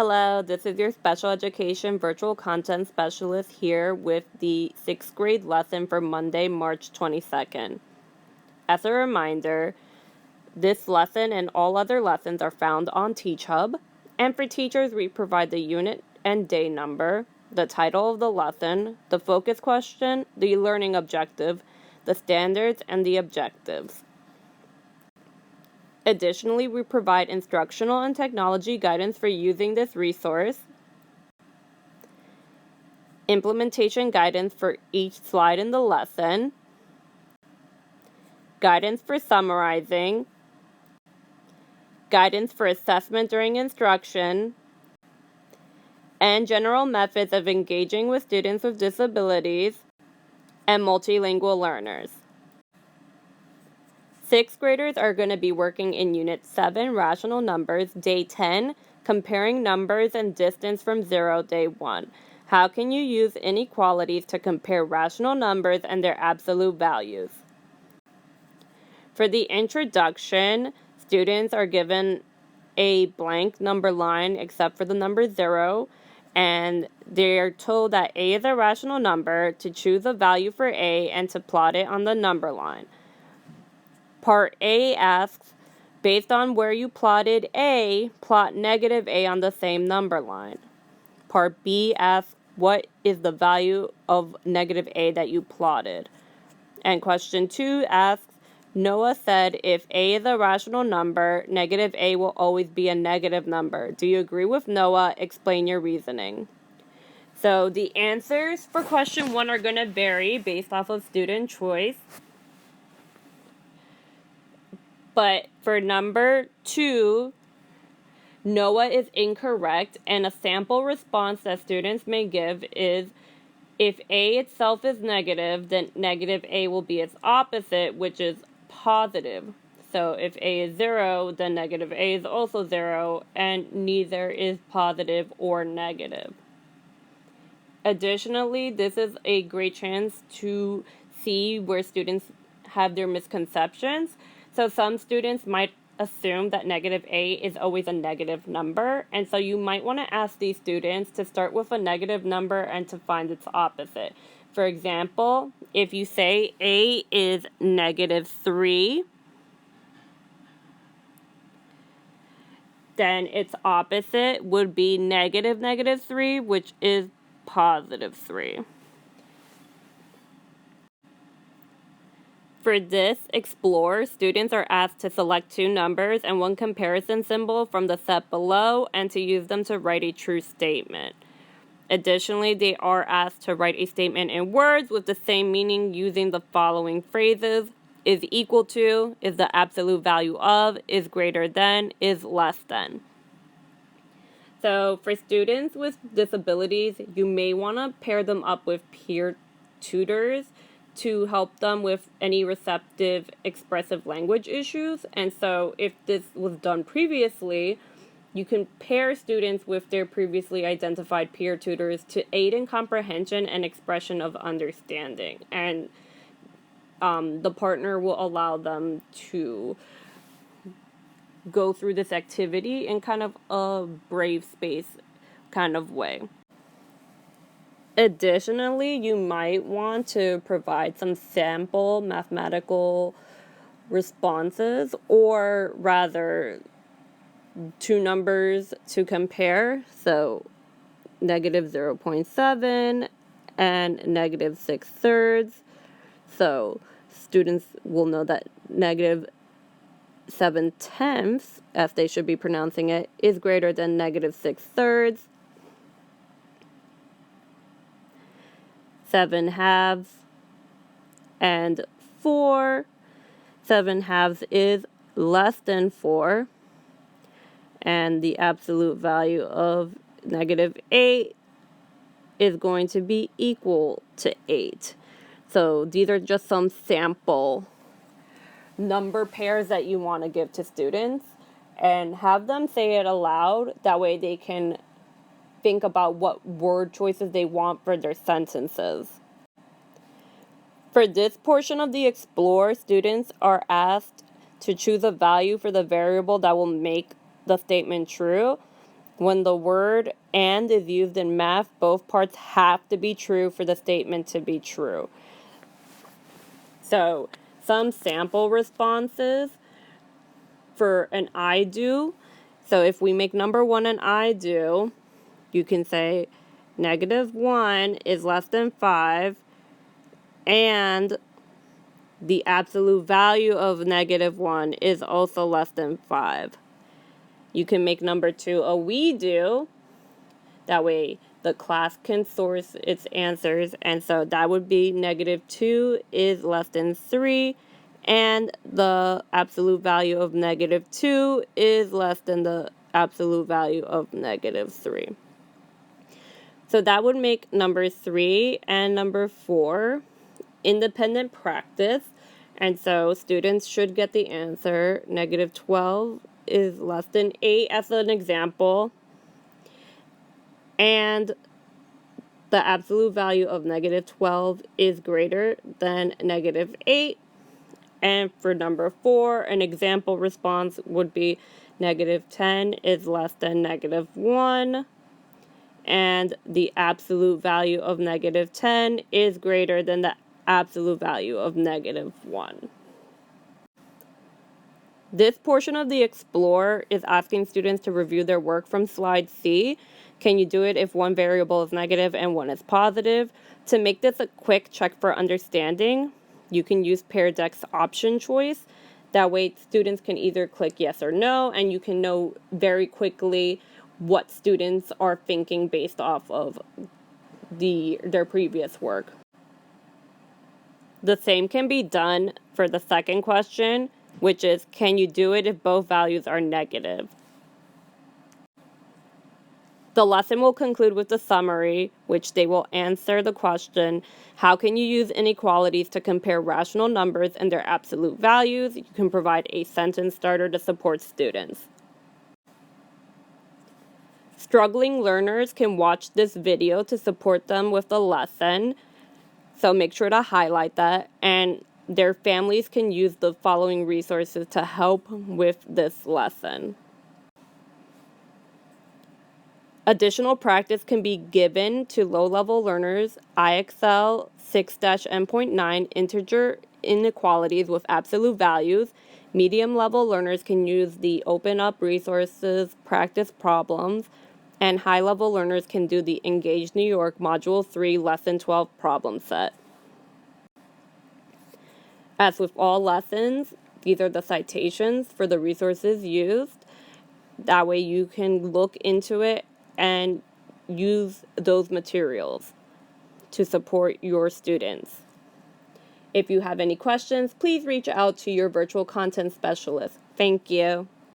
Hello, this is your special education virtual content specialist here with the 6th grade lesson for Monday, March 22nd. As a reminder, this lesson and all other lessons are found on TeachHub, and for teachers we provide the unit and day number, the title of the lesson, the focus question, the learning objective, the standards, and the objectives. Additionally, we provide instructional and technology guidance for using this resource, implementation guidance for each slide in the lesson, guidance for summarizing, guidance for assessment during instruction, and general methods of engaging with students with disabilities and multilingual learners. 6th graders are going to be working in Unit 7, Rational Numbers, Day 10, Comparing Numbers and Distance from 0, Day 1. How can you use inequalities to compare rational numbers and their absolute values? For the introduction, students are given a blank number line except for the number 0, and they're told that A is a rational number, to choose a value for A and to plot it on the number line. Part A asks, based on where you plotted A, plot negative A on the same number line. Part B asks, what is the value of negative A that you plotted? And question 2 asks, Noah said if A is a rational number, negative A will always be a negative number. Do you agree with Noah? Explain your reasoning. So the answers for question 1 are going to vary based off of student choice. But for number 2, Noah is incorrect, and a sample response that students may give is, if A itself is negative, then negative A will be its opposite, which is positive. So if A is 0, then negative A is also 0, and neither is positive or negative. Additionally, this is a great chance to see where students have their misconceptions. So some students might assume that negative A is always a negative number, and so you might want to ask these students to start with a negative number and to find its opposite. For example, if you say A is negative 3, then its opposite would be negative 3, which is positive 3. For this Explore, students are asked to select 2 numbers and 1 comparison symbol from the set below and to use them to write a true statement. Additionally, they are asked to write a statement in words with the same meaning using the following phrases: is equal to, is the absolute value of, is greater than, is less than. So for students with disabilities, you may want to pair them up with peer tutors to help them with any receptive expressive language issues. And so if this was done previously, you can pair students with their previously identified peer tutors to aid in comprehension and expression of understanding. And the partner will allow them to go through this activity in kind of a brave space kind of way. Additionally, you might want to provide some sample mathematical responses, or rather 2 numbers to compare. So negative 0.7 and negative 6/3. So students will know that negative 7/10, as they should be pronouncing it, is greater than negative 6/3. 7/2 and 4. 7/2 is less than 4, and the absolute value of negative 8 is going to be equal to 8. So these are just some sample number pairs that you want to give to students, and have them say it aloud. That way they can think about what word choices they want for their sentences. For this portion of the Explore, students are asked to choose a value for the variable that will make the statement true. When the word and is used in math, both parts have to be true for the statement to be true. So, some sample responses for an I do. So, if we make number 1 an I do, you can say -1 is less than 5, and the absolute value of -1 is also less than 5. You can make number 2 a we do. That way the class can source its answers, and so that would be -2 is less than 3, and the absolute value of -2 is less than the absolute value of -3. So that would make number 3 and number 4 independent practice, and so students should get the answer. -12 is less than 8 as an example, and the absolute value of -12 is greater than -8. And for number 4, an example response would be -10 is less than -1, and the absolute value of -10 is greater than the absolute value of -1. This portion of the Explore is asking students to review their work from slide C. Can you do it if one variable is negative and one is positive? To make this a quick check for understanding, you can use Pear Deck's option choice. That way students can either click yes or no, and you can know very quickly what students are thinking based off of their previous work. The same can be done for the second question, which is, can you do it if both values are negative? The lesson will conclude with the summary, which they will answer the question, how can you use inequalities to compare rational numbers and their absolute values? You can provide a sentence starter to support students. Struggling learners can watch this video to support them with the lesson, so make sure to highlight that, and their families can use the following resources to help with this lesson. Additional practice can be given to low-level learners IXL 6-M.9 integer inequalities with absolute values. Medium-level learners can use the Open Up resources practice problems, and high-level learners can do the Engage New York Module 3 Lesson 12 problem set. As with all lessons, these are the citations for the resources used. That way you can look into it and use those materials to support your students. If you have any questions, please reach out to your virtual content specialist. Thank you.